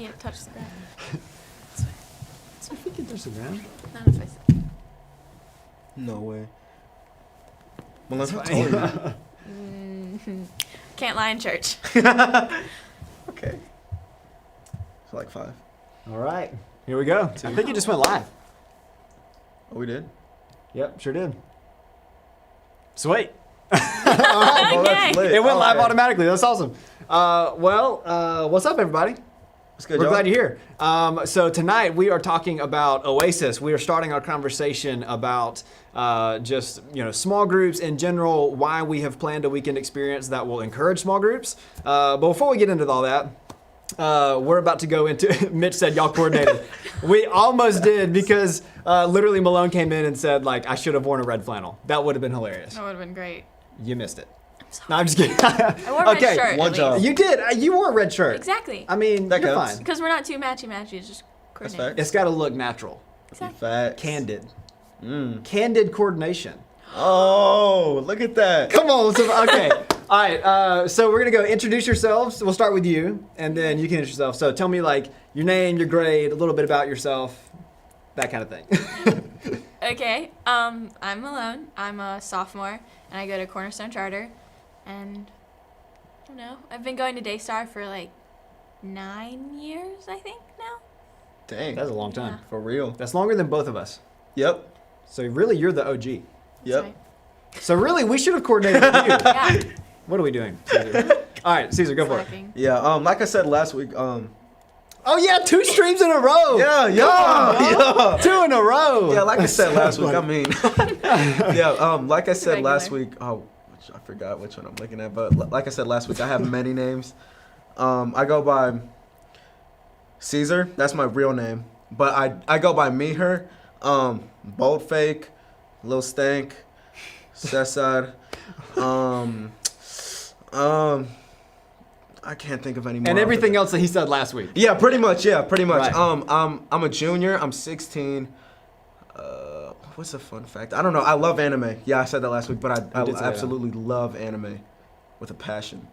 can't touch the ground. If we can touch the ground. Not if I sit. No way. Well, how tall are Can't lie in church. you? Okay. So like 5. All right. Here we go. I think you just went live. Oh, we did? Yep, sure did. Sweet. All right, well, that's lit. It went live Okay. automatically. That's awesome. What's up, everybody? That's good, We're y'all. glad you're here. So tonight we are talking about Oasis. We are starting our conversation about just small groups in general, why we have planned a weekend experience that will encourage small groups. But before we get into all that, we're about to go into, Mitch said y'all coordinated. We almost did because literally Malone came in and said like, I should have worn a red flannel. That would have been hilarious. That would have been great. You missed it. I'm sorry. No, I'm just kidding. I wore my shirt. one at job. least. You did. You wore a red shirt. Exactly. I mean, That you're counts. fine. Because we're not too matchy-matchy. It's just That's coordinated. fact. It's got to look natural. Exactly. Facts. Candid. Mm. Candid coordination. Oh, look at that. Come on. Okay. All right. So we're going to go introduce yourselves. We'll start with you, and then you can introduce yourself. So tell me, like, your name, your grade, a little bit about yourself, that kind of thing. Okay. I'm Malone. I'm a sophomore, and I go to Cornerstone Charter. And I don't know. I've been going to Daystar for like 9 years, I think now. Dang. That's a long time. Yeah. For real. That's longer than both of us. Yep. So really, you're the OG. Yep. Sorry. So really, we should have coordinated with you. Yeah. What are we doing, Caesar? All right, Caesar, go for it. Slacking. Yeah. Like I said last week. Oh yeah, 2 streams in a row. Yeah. Yeah. 2 in a row. Yeah. Like I said last week. I funny. mean. Yeah. Like I said last Regular. week. Oh, I forgot which one I'm looking at. But like I said last week, I have many names. I go by Caesar. That's my real name. But I go by me, her. Bold Fake, Lil Stank, Cesar. I can't think of any more. And everything else that he said last week. Yeah, pretty much. Yeah, pretty much. Right. I'm a junior. I'm 16. What's a fun fact? I don't know. I love anime. Yeah, I said that last week, but I did say that. absolutely love anime with a passion.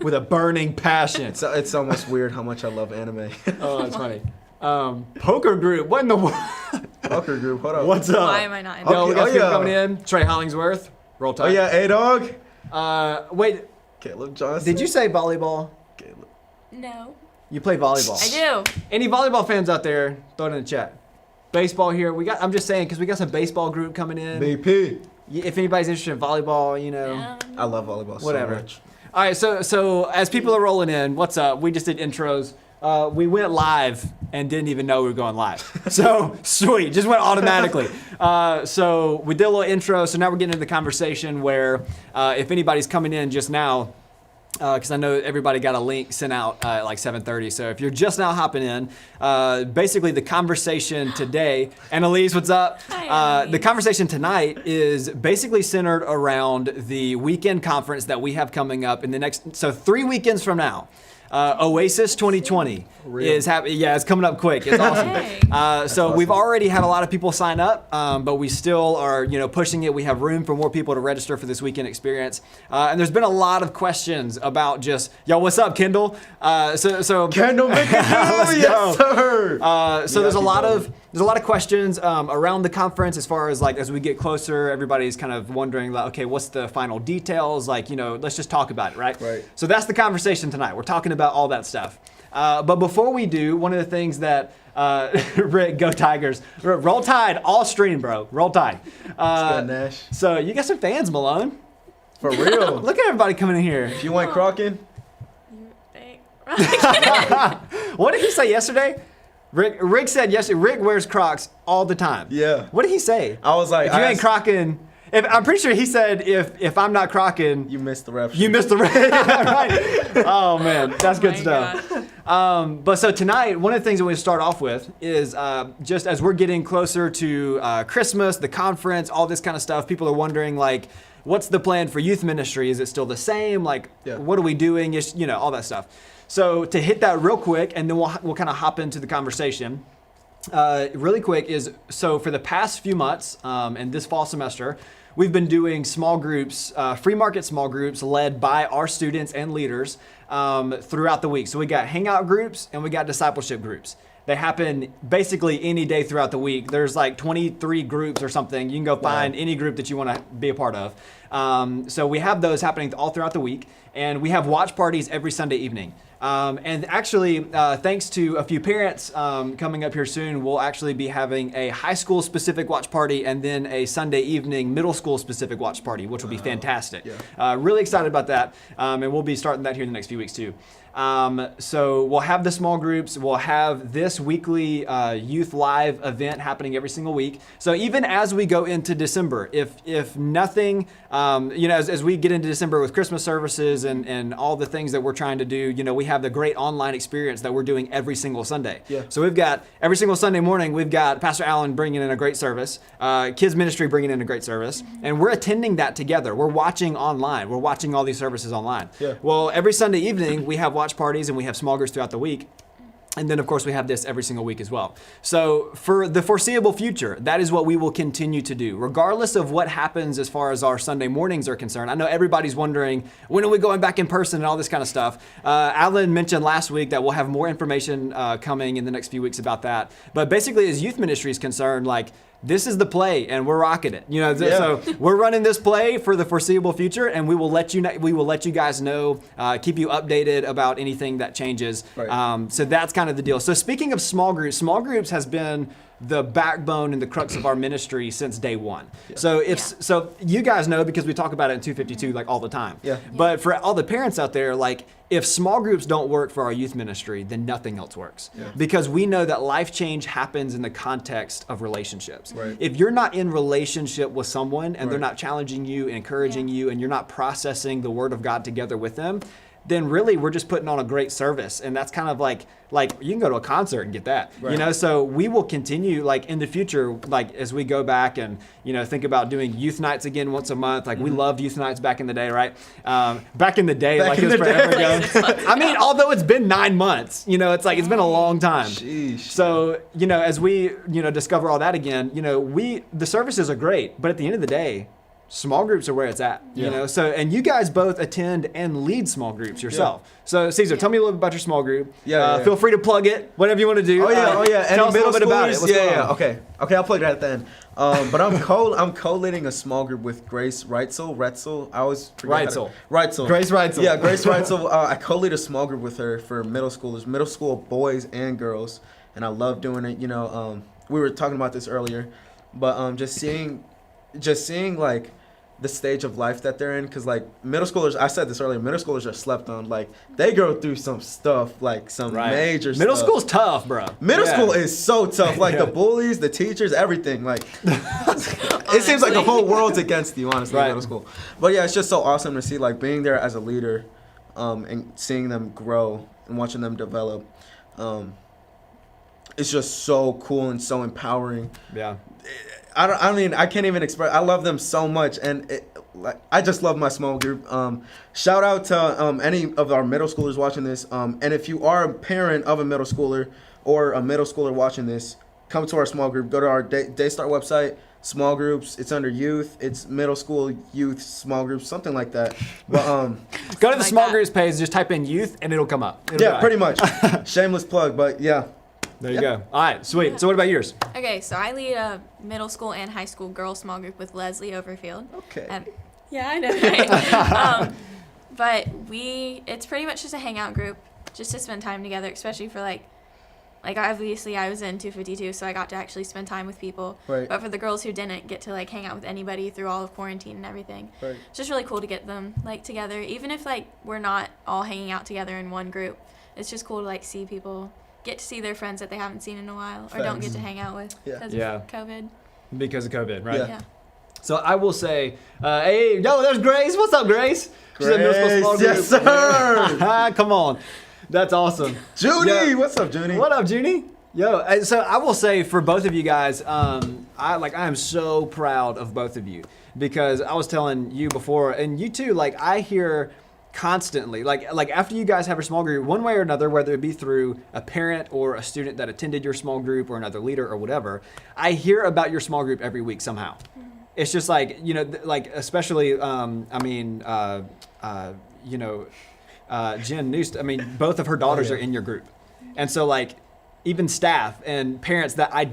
With a burning passion. It's almost weird how much I love anime. Oh, that's funny. Poker group. What in the world? Poker group. Hold up. What's up? Why am I not in Yo, we got Oh, people yeah. coming in. Trey Hollingsworth. Roll Oh Tide. yeah, A-Dog. Wait. Caleb Johnson. Did you say volleyball? Caleb. No. You play volleyball. I do. Any volleyball fans out there? Throw it in the chat. Baseball here. I'm just saying because we got some baseball group coming in. BP. If anybody's interested in volleyball, I love volleyball Whatever. so much. All right, so as people are rolling in, what's up? We just did intros. We went live and didn't even know we were going live. So sweet, just went automatically. So we did a little intro. So now we're getting into the conversation where if anybody's coming in just now, because I know everybody got a link sent out at like 7:30. So if you're just now hopping in, basically the conversation today, Annalise, what's up? Hi, The conversation tonight is basically centered around the weekend conference that we have coming up in the next, so 3 weekends from now. Oasis 2020 is happening. Yeah, it's coming up quick. It's awesome. Hey. So we've already had a lot of people sign up, but we still are, pushing it. We have room for more people to register for this weekend experience. And there's been a lot of questions about just, yo, what's up, Kendall? So Kendall McAdoo, Let's yes go. sir. So there's a keep lot going. of questions around the conference as far as like as we get closer, everybody's kind of wondering like, okay, what's the final details? Like, let's just talk about it, right? Right. So that's the conversation tonight. We're talking about all that stuff. But before we do, one of the things that Rick, go Tigers, roll Tide all stream, bro. Roll Tide. Let's go, Nash. So you got some fans, Malone. For real. Look at everybody coming in here. If you went Crocken, What did he say yesterday? Rick said yesterday, Rick wears Crocs all the time. yeah. What did he say? I was like, If you ain't crocking, I'm pretty sure he said if I'm not crocking, you missed the ref. you missed the race. Right? Oh man, that's good my stuff. But so tonight, one of the things that we start off with is just as we're getting closer to Christmas, the conference, all this kind of stuff. People are wondering like, what's the plan for youth ministry? Is it still the same? Like, Yeah. what are we doing? All that stuff. So to hit that real quick, and then we'll kind of hop into the conversation. Really quick is, so for the past few months and this fall semester, we've been doing small groups, free market small groups led by our students and leaders throughout the week. So we got hangout groups and we got discipleship groups. They happen basically any day throughout the week. There's like 23 groups or something. You can go find any group that you want to be a part of. So we have those happening all throughout the week. And we have watch parties every Sunday evening. And actually, thanks to a few parents coming up here soon, we'll actually be having a high school specific watch party and then a Sunday evening middle school specific watch party, which will be fantastic. Really excited about that. And we'll be starting that here in the next few weeks too. So we'll have the small groups. We'll have this weekly youth live event happening every single week. So even as we go into December, if nothing, as we get into December with Christmas services and all the things that we're trying to do, we have the great online experience that we're doing every single Sunday. Yeah. So we've got every single Sunday morning, we've got Pastor Allen bringing in a great service, kids ministry bringing in a great service, and we're attending that together. We're watching online. We're watching all these services online. Yeah. Well, every Sunday evening, we have watch parties and we have small groups throughout the week. And then, of course, we have this every single week as well. So for the foreseeable future, that is what we will continue to do, regardless of what happens as far as our Sunday mornings are concerned. I know everybody's wondering, when are we going back in person and all this kind of stuff? Alan mentioned last week that we'll have more information coming in the next few weeks about that. But basically, as youth ministry is concerned, this is the play, and we're rocking it. So we're running this play for the foreseeable future, and we will let you guys know, keep you updated about anything that changes. Right. So that's kind of the deal. So speaking of small groups has been the backbone and the crux of our ministry since day one. Yeah. So you guys know, because we talk about it in 252 all the time. Yeah. But for all the parents out there, if small groups don't work for our youth ministry, then nothing else works. Yeah. Because we know that life change happens in the context of relationships. Right. If you're not in relationship with someone and they're Right. not challenging you, encouraging you, and you're not processing the word of God together with them, then really we're just putting on a great service. And that's kind of like you can go to a concert and get that, Right. So we will continue in the future, as we go back and, think about doing youth nights again once a month. We loved youth nights back in the day, right? Back in the day, it was forever ago. I mean, although it's been 9 months, it's been a long time. Sheesh. So, as we, discover all that again, the services are great, but at the end of the day, small groups are where it's at, So, and you guys both attend and lead small groups yourself. So, Caesar, tell me a little bit about your small group. Feel free to plug it, whatever you want to do. Oh yeah. Tell us a little bit about it. What's going on? Okay, I'll plug that at the end. But I'm co-leading a small group with Grace Reitzel. I always forget Reitzel. Grace Reitzel. Yeah, Grace Reitzel. I co-lead a small group with her for middle school boys and girls, and I love doing it. We were talking about this earlier, but just seeing the stage of life that they're in, because middle schoolers, I said this earlier, middle schoolers are slept on. They go through some stuff, some major Middle stuff. school's tough, bro. Middle school is so tough. The bullies, the teachers, everything. It seems like the whole world's against you, honestly, in middle school. But yeah, it's just so awesome to see being there as a leader, and seeing them grow and watching them develop. It's just so cool and so empowering. Yeah. I can't even express. I love them so much, and I just love my small group. Shout out to any of our middle schoolers watching this. And if you are a parent of a middle schooler or a middle schooler watching this, come to our small group. Go to our Daystart website, small groups. It's under youth. It's middle school youth small groups, something like that. But go to the small groups page. Just type in youth, and it'll come up. Pretty much. Shameless plug, but yeah. There you go. All right, sweet. So what about yours? Okay, so I lead a middle school and high school girls small group with Leslie Overfield. Okay. Yeah, I know, right? But it's pretty much just a hangout group, just to spend time together, especially for obviously I was in 252, so I got to actually spend time with people. Right. But for the girls who didn't get to hang out with anybody through all of quarantine and everything, Right. it's just really cool to get them together, even if we're not all hanging out together in one group. It's just cool to see people. Get to see their friends that they haven't seen in a while or don't get to hang out with because of COVID. Because of COVID, right? Yeah. So I will say, hey, there's Grace. What's up, Grace? She's a middle school small group. Yes, sir. Come on. That's awesome. Junie, what's up, Junie? What up, Junie? So I will say for both of you guys, I am so proud of both of you, because I was telling you before, and you too, I hear constantly, after you guys have a small group, one way or another, whether it be through a parent or a student that attended your small group or another leader or whatever, I hear about your small group every week somehow. it's just like, like especially, Jen Newst, both of her daughters are in your group. And so like even staff and parents that I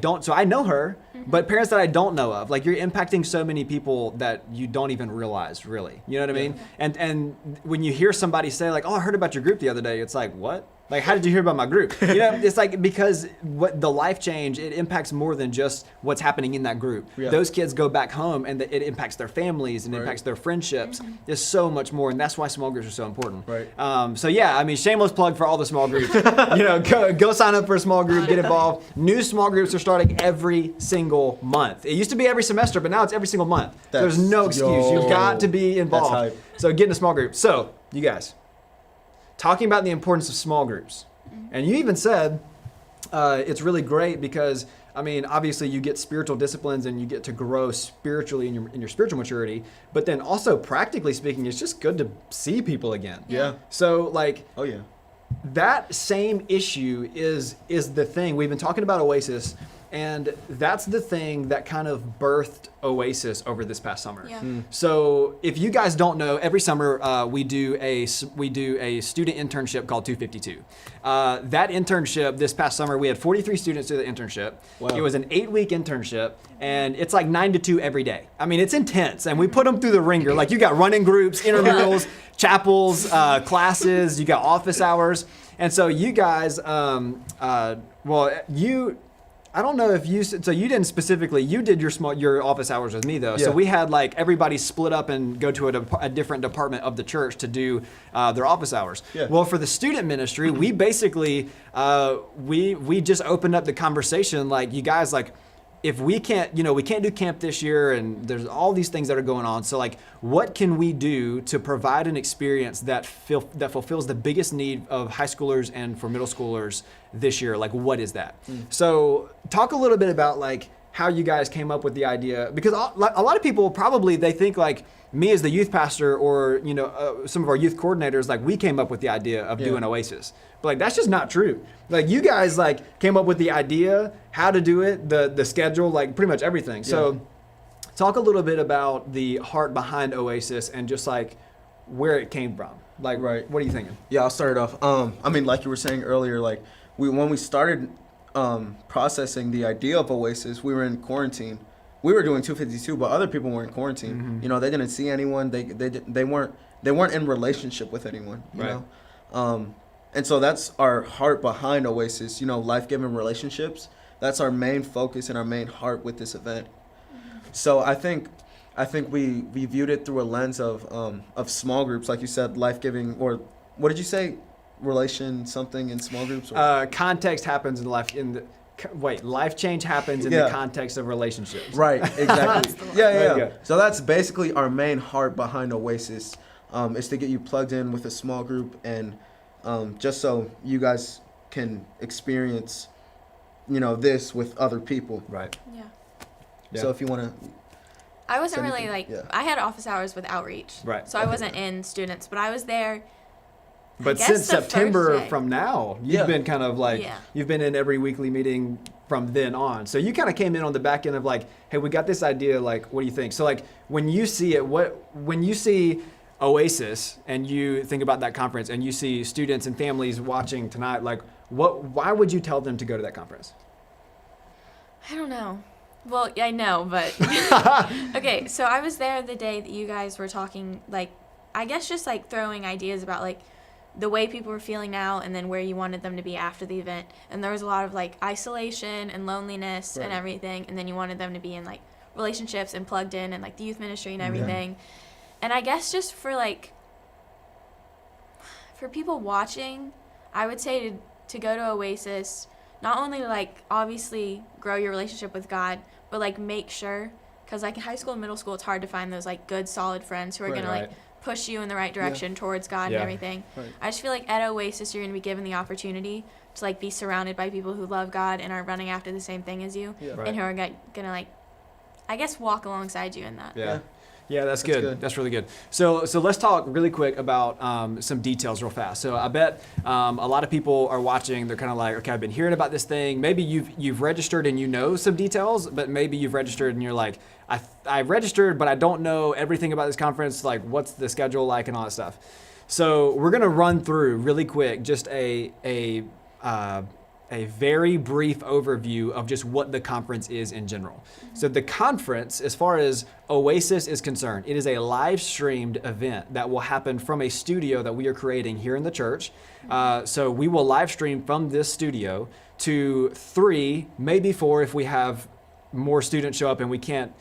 know her, but parents that I don't know of, like you're impacting so many people that you don't even realize really, you know what I mean? And when you hear somebody say like, oh, I heard about your group the other day, it's like, what? Like, how did you hear about my group? It's like, because what the life change, it impacts more than just what's happening in that group. Yeah. Those kids go back home and it impacts their families and impacts their friendships. There's so much more, and that's why small groups are so important. Right. So yeah, shameless plug for all the small groups. Go sign up for a small group, get involved. New small groups are starting every single month. It used to be every semester, but now it's every single month. There's no excuse. You've got to be involved. So get in a small group. So, you guys, talking about the importance of small groups. And you even said it's really great because, obviously you get spiritual disciplines and you get to grow spiritually in your spiritual maturity. But then also practically speaking, it's just good to see people again. Yeah. So like, oh yeah, that same issue is the thing. We've been talking about Oasis, and that's the thing that kind of birthed Oasis over this past summer. Yeah. So if you guys don't know, every summer we do a student internship called 252. That internship this past summer, we had 43 students do the internship. Wow. It was an 8-week internship, and it's like 9 to 2 every day. It's intense, and we put them through the ringer. Like you got running groups, intramurals, chapels, classes, you got office hours. And so you guys, I don't know if so you didn't specifically, you did your office hours with me though. Yeah. So we had like everybody split up and go to a different department of the church to do their office hours. Yeah. Well, for the student ministry, we basically, we just opened up the conversation like, you guys, like, if we can't do camp this year and there's all these things that are going on. So like, what can we do to provide an experience that fulfills the biggest need of high schoolers and for middle schoolers this year? Like, what is that? So talk a little bit about like how you guys came up with the idea, because a lot of people probably, they think like me as the youth pastor or, some of our youth coordinators, like we came up with the idea of doing Oasis. But like, that's just not true. Like you guys like came up with the idea, how to do it, the schedule, like pretty much everything. Yeah. So talk a little bit about the heart behind Oasis and just like where it came from. Like, what are you thinking? Yeah, I'll start it off. Like you were saying earlier, like when we started processing the idea of Oasis, we were in quarantine. We were doing 252, but other people were in quarantine. Mm-hmm. They didn't see anyone. They weren't in relationship with anyone. You know. And so that's our heart behind Oasis, life-giving relationships. That's our main focus and our main heart with this event. So I think we viewed it through a lens of small groups, like you said, life-giving, or what did you say? Relation something in small groups? Context happens in life life change happens in the context of relationships. Right, exactly. Yeah. So that's basically our main heart behind Oasis, is to get you plugged in with a small group and just so you guys can experience, this with other people. Right. Yeah. So if you want to. I wasn't really I had office hours with outreach. Right. So I wasn't in students, but I was there. But since September from now, you've been kind of like, you've been in every weekly meeting from then on. So you kind of came in on the back end of like, hey, we got this idea. Like, what do you think? So like when you see it, when you see Oasis and you think about that conference and you see students and families watching tonight, like why would you tell them to go to that conference? I don't know. Well, I know, but okay. So I was there the day that you guys were talking, like, I guess just like throwing ideas about like the way people were feeling now and then where you wanted them to be after the event. And there was a lot of like isolation and loneliness and everything. And then you wanted them to be in like relationships and plugged in and like the youth ministry and everything. Yeah. And I guess just for people watching, I would say to go to Oasis, not only to like obviously grow your relationship with God, but like make sure, because like in high school and middle school, it's hard to find those like good solid friends who are going to like push you in the right direction towards God and everything. Right. I just feel like at Oasis, you're going to be given the opportunity to like be surrounded by people who love God and are running after the same thing as you and who are going to like, I guess, walk alongside you in that. Yeah. Yeah, that's good. That's really good. So let's talk really quick about some details real fast. So I bet a lot of people are watching. They're kind of like, okay, I've been hearing about this thing. Maybe you've registered and you know some details, but maybe you've registered and you're like, I registered, but I don't know everything about this conference. Like, what's the schedule like and all that stuff. So we're gonna run through really quick just a very brief overview of just what the conference is in general. So the conference, as far as Oasis is concerned, it is a live streamed event that will happen from a studio that we are creating here in the church. So we will live stream from this studio to 3, maybe 4 if we have more students show up and we can't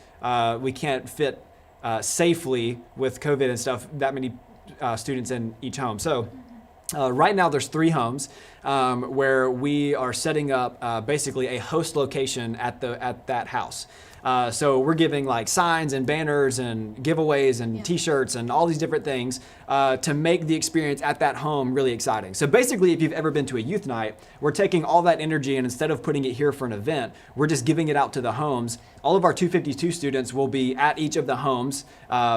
fit safely with COVID and stuff, that many students in each home. So right now there's 3 homes where we are setting up basically a host location at that house. So we're giving like signs and banners and giveaways and t-shirts and all these different things to make the experience at that home really exciting. So basically, if you've ever been to a youth night, we're taking all that energy and instead of putting it here for an event, we're just giving it out to the homes. All of our 252 students will be at each of the homes,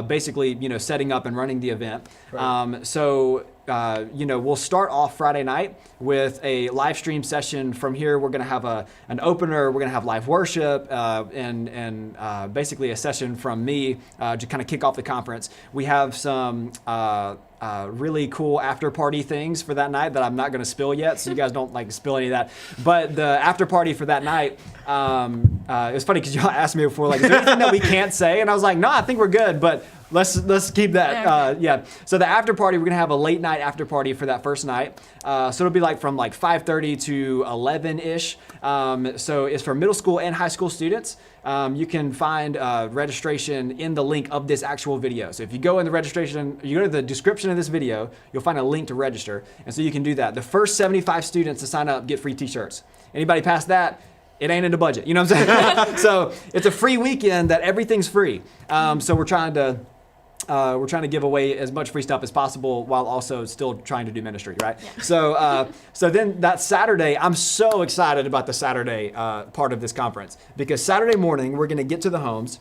basically, setting up and running the event. Right. We'll start off Friday night with a live stream session. From here, we're going to have an opener. We're going to have live worship and basically a session from me to kind of kick off the conference. We have some really cool after party things for that night that I'm not going to spill yet, so you guys don't like spill any of that. But the after party for that night, it was funny because y'all asked me before, like, is there anything that we can't say? And I was like, no, I think we're good, but let's keep that. Okay. So the after party, we're gonna have a late night after party for that first night. So it'll be like from like 5:30 to 11-ish. So it's for middle school and high school students. You can find registration in the link of this actual video. So if you go in the registration, you go to the description of this video, you'll find a link to register. And so you can do that. The first 75 students to sign up get free t-shirts. Anybody past that, it ain't in the budget. You know what I'm saying? So it's a free weekend that everything's free. So we're trying to give away as much free stuff as possible while also still trying to do ministry, right? Yeah. So then that Saturday, I'm so excited about the Saturday part of this conference because Saturday morning we're going to get to the homes.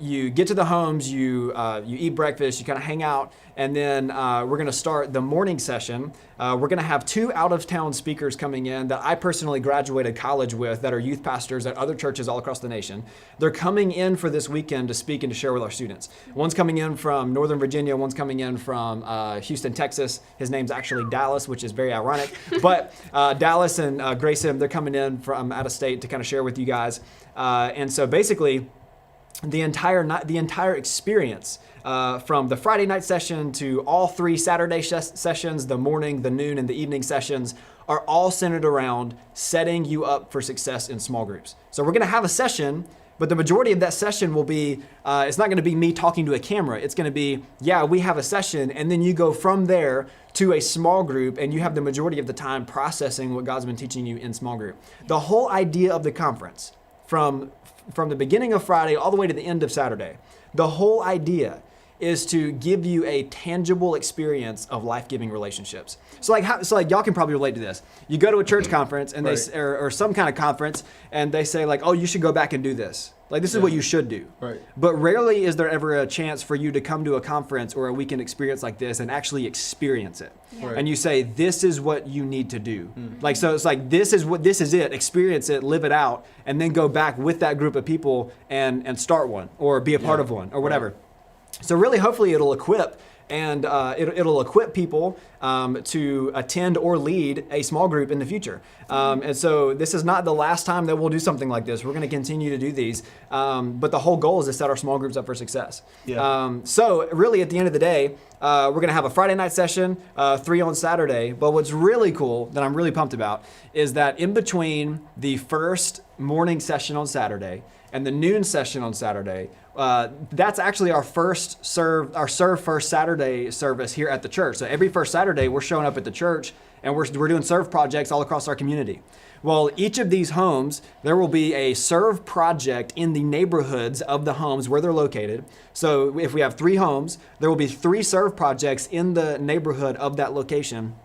You get to the homes, you eat breakfast, you kind of hang out, and then we're going to start the morning session. We're going to have 2 out-of-town speakers coming in that I personally graduated college with that are youth pastors at other churches all across the nation. They're coming in for this weekend to speak and to share with our students. One's coming in from Northern Virginia, one's coming in from Houston, Texas. His name's actually Dallas, which is very ironic. But Dallas and Grayson, they're coming in from out of state to kind of share with you guys. And so basically, the entire experience from the Friday night session to all 3 Saturday sessions, the morning, the noon, and the evening sessions are all centered around setting you up for success in small groups. So we're going to have a session, but the majority of that session will be, it's not going to be me talking to a camera. It's going to be, we have a session, and then you go from there to a small group, and you have the majority of the time processing what God's been teaching you in small group. The whole idea of the conference, from the beginning of Friday all the way to the end of Saturday, the whole idea is to give you a tangible experience of life-giving relationships. So like y'all can probably relate to this. You go to a church conference and right. or some kind of conference and they say like, oh, you should go back and do this. Like this is what you should do. Right. But rarely is there ever a chance for you to come to a conference or a weekend experience like this and actually experience it. Yeah. Right. And you say, this is what you need to do. Like, so it's like, this is it, experience it, live it out, and then go back with that group of people and start one or be a part of one or whatever. Right. So really, hopefully it'll equip and it'll equip people to attend or lead a small group in the future. And so this is not the last time that we'll do something like this. We're going to continue to do these. But the whole goal is to set our small groups up for success. Yeah. So really at the end of the day, we're going to have a Friday night session, 3 on Saturday. But what's really cool that I'm really pumped about is that in between the first morning session on Saturday and the noon session on Saturday, that's actually our serve first Saturday service here at the church. So every first Saturday, we're showing up at the church and we're doing serve projects all across our community. Well, each of these homes, there will be a serve project in the neighborhoods of the homes where they're located. So if we have 3 homes, there will be 3 serve projects in the neighborhood of that location.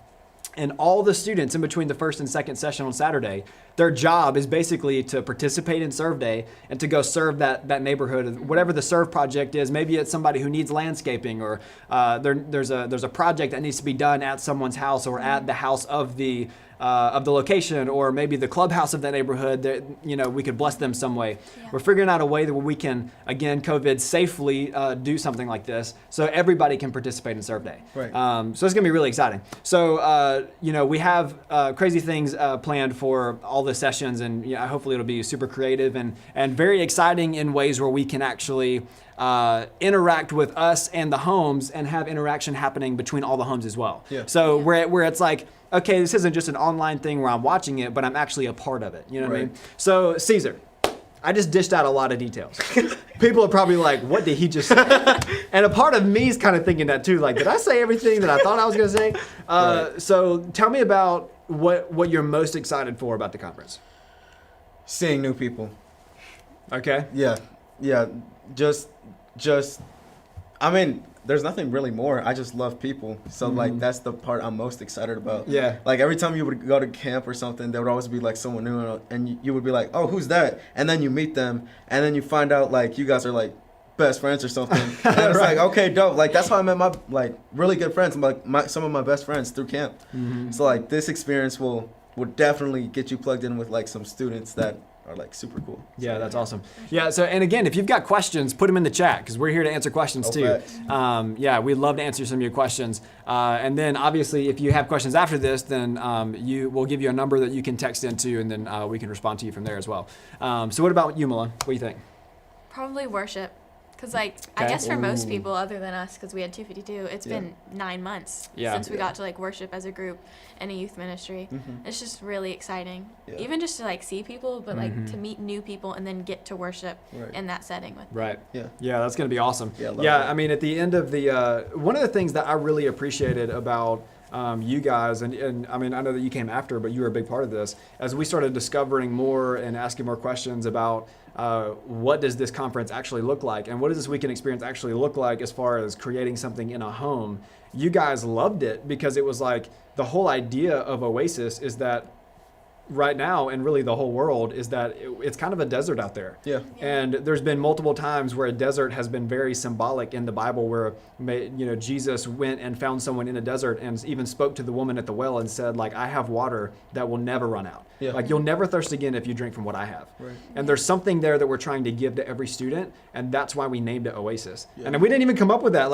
And all the students in between the first and second session on Saturday, their job is basically to participate in Serve Day and to go serve that neighborhood, whatever the Serve project is. Maybe it's somebody who needs landscaping, or there's a project that needs to be done at someone's house or at the house of the location, or maybe the clubhouse of that neighborhood that, we could bless them some way. Yeah. We're figuring out a way that we can, again, COVID safely do something like this so everybody can participate in Serve Day. Right. So it's gonna be really exciting. So, we have crazy things planned for all the sessions, and hopefully it'll be super creative and very exciting in ways where we can actually interact with us and the homes and have interaction happening between all the homes as well. Yeah. So where it's like, okay, this isn't just an online thing where I'm watching it, but I'm actually a part of it. You know what I mean? So Caesar, I just dished out a lot of details. People are probably like, what did he just say? And a part of me is kind of thinking that too. Like, did I say everything that I thought I was going to say? Right. So tell me about what you're most excited for about the conference. Seeing new people. Okay. Yeah. Just, I mean, there's nothing really more. I just love people. So, like, that's the part I'm most excited about. Yeah. Like, every time you would go to camp or something, there would always be, like, someone new, and you would be like, oh, who's that? And then you meet them, and then you find out, like, you guys are, like, best friends or something. And it's Right. like, okay, dope. Like, that's how I met my, like, really good friends, like, some of my best friends through camp. So, like, this experience will definitely get you plugged in with, like, some students that are, like, super cool. Yeah, that's awesome. Yeah, so, and again, if you've got questions, put them in the chat, because we're here to answer questions too. Facts. Yeah, we'd love to answer some of your questions. And then obviously, if you have questions after this, then we'll give you a number that you can text into, and then we can respond to you from there as well. So what about you, Milan? What do you think? Probably worship. Because, I Okay. guess for most Ooh. people, other than us, because we had 252, it's Yeah. been 9 months Yeah. since we got to, worship as a group in a youth ministry. It's just really exciting. Yeah. Even just to, see people, but, to meet new people and then get to worship Right. in that setting with them. Right. Yeah. Yeah, that's going to be awesome. Yeah, I love Yeah, that. I mean, at the end of the, one of the things that I really appreciated about you guys, and I mean, I know that you came after, but you were a big part of this, as we started discovering more and asking more questions about what does this conference actually look like, and what does this weekend experience actually look like as far as creating something in a home. You guys loved it because it was like the whole idea of Oasis is that right now, and really the whole world, is that it's kind of a desert out there. Yeah. And there's been multiple times where a desert has been very symbolic in the Bible, where Jesus went and found someone in a desert and even spoke to the woman at the well and said, like, I have water that will never run out. Yeah. Like, you'll never thirst again if you drink from what I have. Right. And there's something there that we're trying to give to every student, and that's why we named it Oasis. Yeah. And we didn't even come up with that.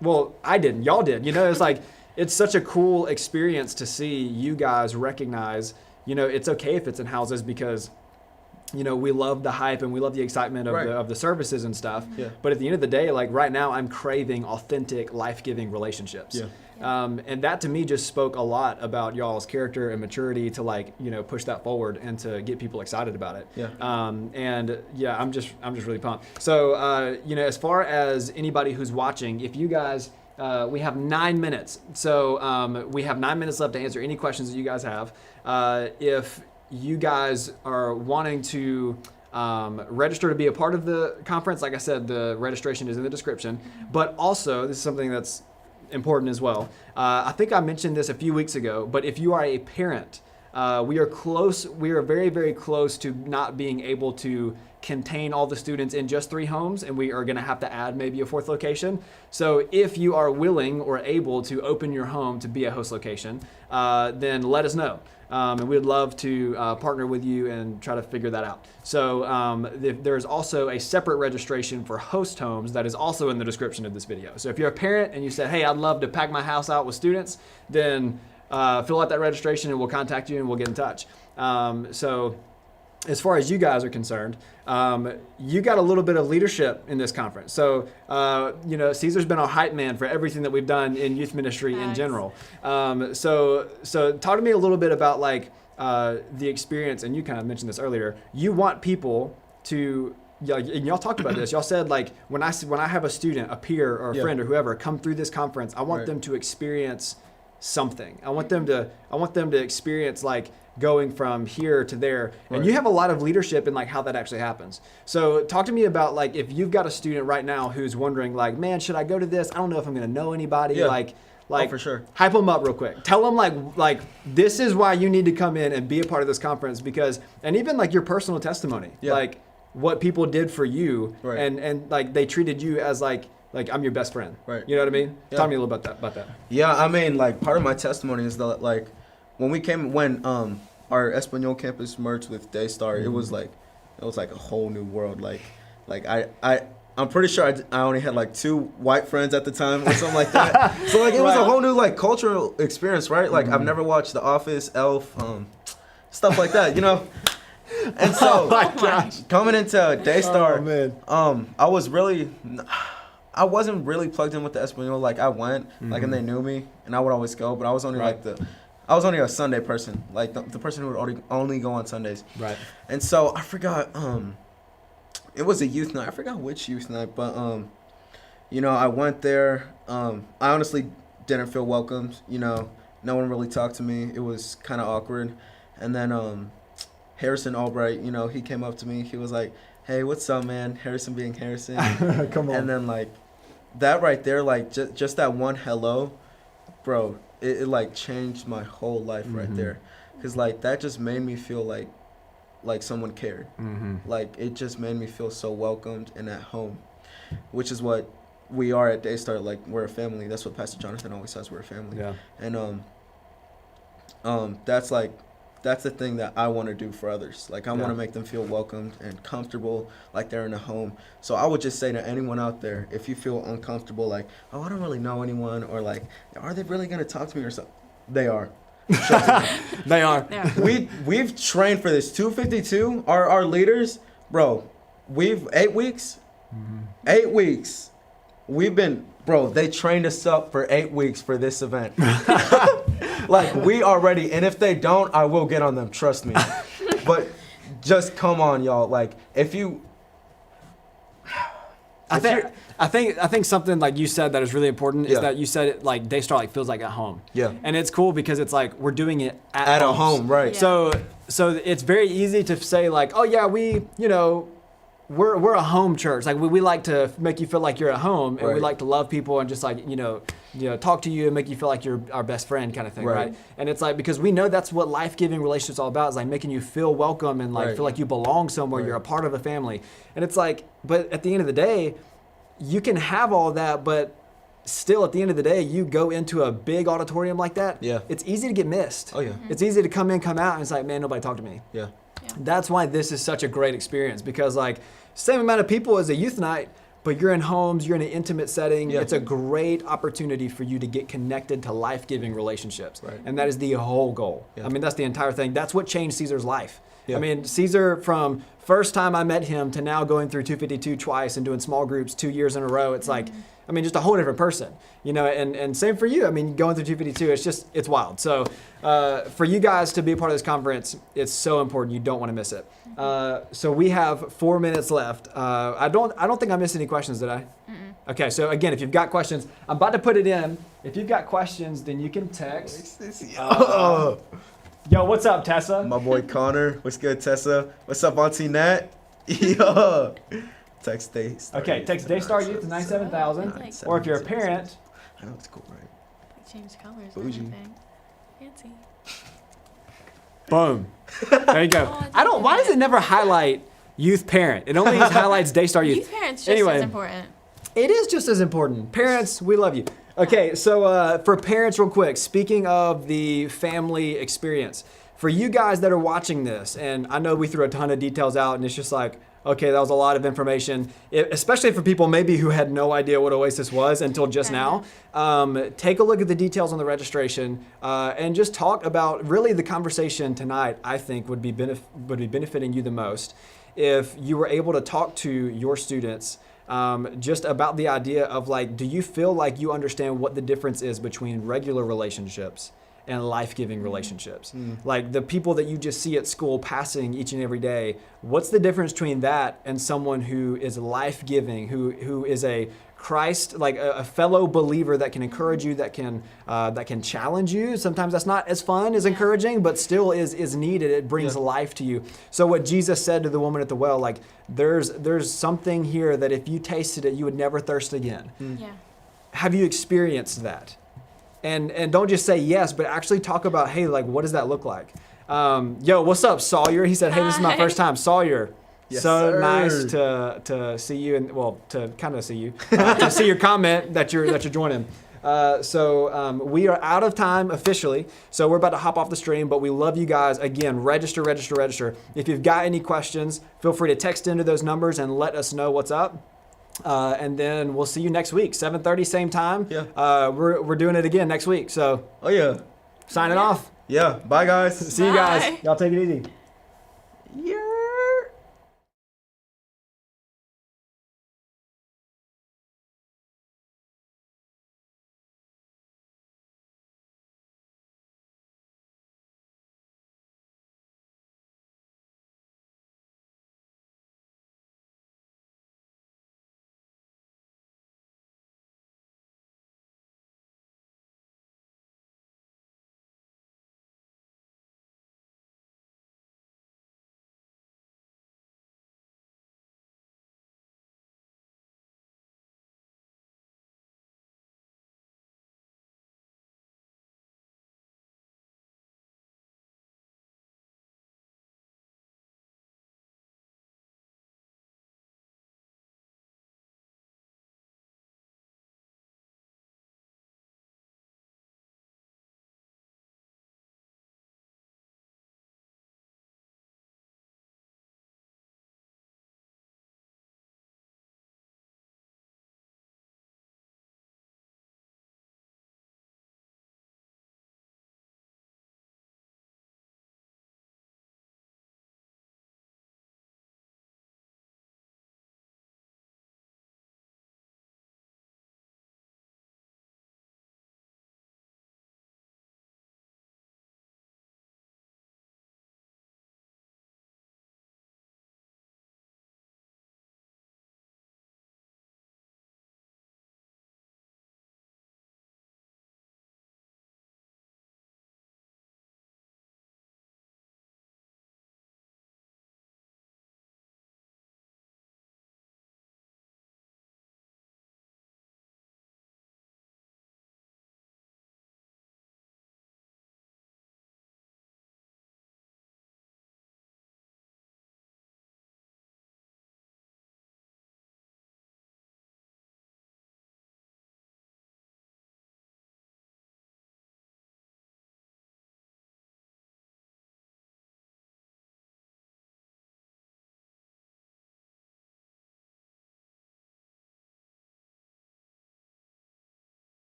Well, I didn't. Y'all did. It's like, it's such a cool experience to see you guys recognize, it's okay if it's in houses, because we love the hype and we love the excitement of, Right. of the services and stuff. Yeah. But at the end of the day, like right now, I'm craving authentic, life-giving relationships. Yeah. And that to me just spoke a lot about y'all's character and maturity to push that forward and to get people excited about it. Yeah. And yeah, I'm just really pumped. So as far as anybody who's watching, if you guys, we have 9 minutes. So we have 9 minutes left to answer any questions that you guys have. If you guys are wanting to register to be a part of the conference, like I said, the registration is in the description. But also, this is something that's important as well. I think I mentioned this a few weeks ago, but if you are a parent, we are close. We are very, very close to not being able to contain all the students in just 3 homes, and we are going to have to add maybe a 4th location. So if you are willing or able to open your home to be a host location, then let us know. And we'd love to partner with you and try to figure that out. So there's also a separate registration for host homes that is also in the description of this video. So if you're a parent and you said, hey, I'd love to pack my house out with students, then fill out that registration and we'll contact you and we'll get in touch. So as far as you guys are concerned, you got a little bit of leadership in this conference. So, Caesar's been our hype man for everything that we've done in youth ministry in Nice. general. So talk to me a little bit about the experience, and you kind of mentioned this earlier. You want people to, and y'all talked about this. Y'all said when I have a student, a peer or a Yeah. friend or whoever come through this conference, I want Right. them to experience something. I want them to experience going from here to there. And Right. you have a lot of leadership in how that actually happens. So talk to me about if you've got a student right now who's wondering man, should I go to this? I don't know if I'm going to know anybody. Yeah. Like, for sure. Hype them up real quick. Tell them like this is why you need to come in and be a part of this conference because, and even like your personal testimony, like what people did for you, and like they treated you as like I'm your best friend. Right. You know what I mean? Yeah. Tell me a little about that. Yeah, I mean, like part of my testimony is that like when our Espanol campus merged with Daystar, it was like a whole new world. Like I'm pretty sure I only had like 2 white friends at the time or something like that. So like it was a whole new like cultural experience, right? Like I've never watched The Office, Elf, stuff like that, you know. And so coming into Daystar, I wasn't really plugged in with the Espanol. Like I went, like and they knew me, and I would always go, but I was only I was only a Sunday person, like the person who would only go on Sundays. Right. And so I forgot. It was a youth night. I forgot which youth night, but you know, I went there. I honestly didn't feel welcomed. You know, no one really talked to me. It was kind of awkward. And then Harrison Albright, you know, he came up to me. He was like, "Hey, what's up, man?" Harrison being Harrison. Come on. And then like that right there, like just that one hello, bro. It like changed my whole life right there, cause like that just made me feel like someone cared. Like it just made me feel so welcomed and at home, which is what we are at Daystar. Like we're a family. That's what Pastor Jonathan always says. We're a family. Yeah. And that's the thing that I want to do for others. Like I want to make them feel welcomed and comfortable, like they're in a home. So I would just say to anyone out there, if you feel uncomfortable, like, oh, I don't really know anyone, or like, are they really gonna talk to me or something? They are. They are. We've trained for this 252. Our leaders, bro. We've 8 weeks. 8 weeks. We've been, bro. They trained us up for 8 weeks for this event. Like we are ready, and if they don't, I will get on them. Trust me. But just come on, y'all. Like if you. I think something like you said that is really important is that you said it like Daystar like feels like at home. Yeah. And it's cool because it's like we're doing it at a home, right? Yeah. So it's very easy to say like, oh yeah, we're a home church. Like we like to make you feel like you're at home, and we like to love people and just like talk to you and make you feel like you're our best friend kind of thing, right? And it's like because we know that's what life-giving relationships all about is like making you feel welcome and like feel like you belong somewhere. You're a part of a family, and it's like, but at the end of the day, you can have all that, but still at the end of the day, you go into a big auditorium like that. Yeah, it's easy to get missed. Oh yeah, it's easy to come in, come out, and it's like, man, nobody talked to me. Yeah. That's why this is such a great experience because like same amount of people as a youth night, but you're in homes, you're in an intimate setting. Yeah. It's a great opportunity for you to get connected to life-giving relationships. Right. And that is the whole goal. Yeah. I mean, that's the entire thing. That's what changed Caesar's life. Yeah. I mean, Caesar from first time I met him to now going through 252 twice and doing small groups 2 years in a row. It's like, I mean, just a whole different person, and same for you. I mean, going through 252, it's wild. So for you guys to be a part of this conference, it's so important. You don't want to miss it. So we have 4 minutes left. I don't think I missed any questions, did I? Okay. So again, if you've got questions, I'm about to put it in. If you've got questions, then you can text. Yo, what's up, Tessa? My boy Connor. What's good, Tessa? What's up, Auntie Nat? Yo. Text Daystar. Okay, text Daystar Youth to 97000. Or if you're a parent. I know it's cool, right? We changed colors and everything. Fancy. Boom. There you go. Why does it never highlight youth parent? It only highlights Daystar Youth. Youth parents just as important. It is just as important. Parents, we love you. Okay, so for parents real quick, speaking of the family experience, for you guys that are watching this, and I know we threw a ton of details out and it's just like, okay, that was a lot of information, especially for people maybe who had no idea what Oasis was until just now. Take a look at the details on the registration and just talk about really the conversation tonight. I think would be benefiting you the most if you were able to talk to your students just about the idea of like, do you feel like you understand what the difference is between regular relationships and life-giving relationships? Like the people that you just see at school passing each and every day, what's the difference between that and someone who is life-giving, who is a Christ, like a fellow believer that can encourage you, that can challenge you. Sometimes that's not as fun as encouraging, but still is needed. It brings life to you. So what Jesus said to the woman at the well, like there's something here that if you tasted it, you would never thirst again. Yeah. Have you experienced that? and don't just say yes, but actually talk about, hey, like, what does that look like? Yo, what's up, Sawyer? He said, hey, this is my Hi. first time. Sawyer, Yes, so sir. nice to see you, and well, to kind of see you, to see your comment that you're joining. So we are out of time officially, so we're about to hop off the stream, but we love you guys. Again, register. If you've got any questions, feel free to text into those numbers and let us know what's up. And then we'll see you next week, 7:30, same time. Yeah. We're doing it again next week. So Oh yeah. signing Yeah. off. Yeah. Bye guys. See you guys. Bye. Y'all take it easy.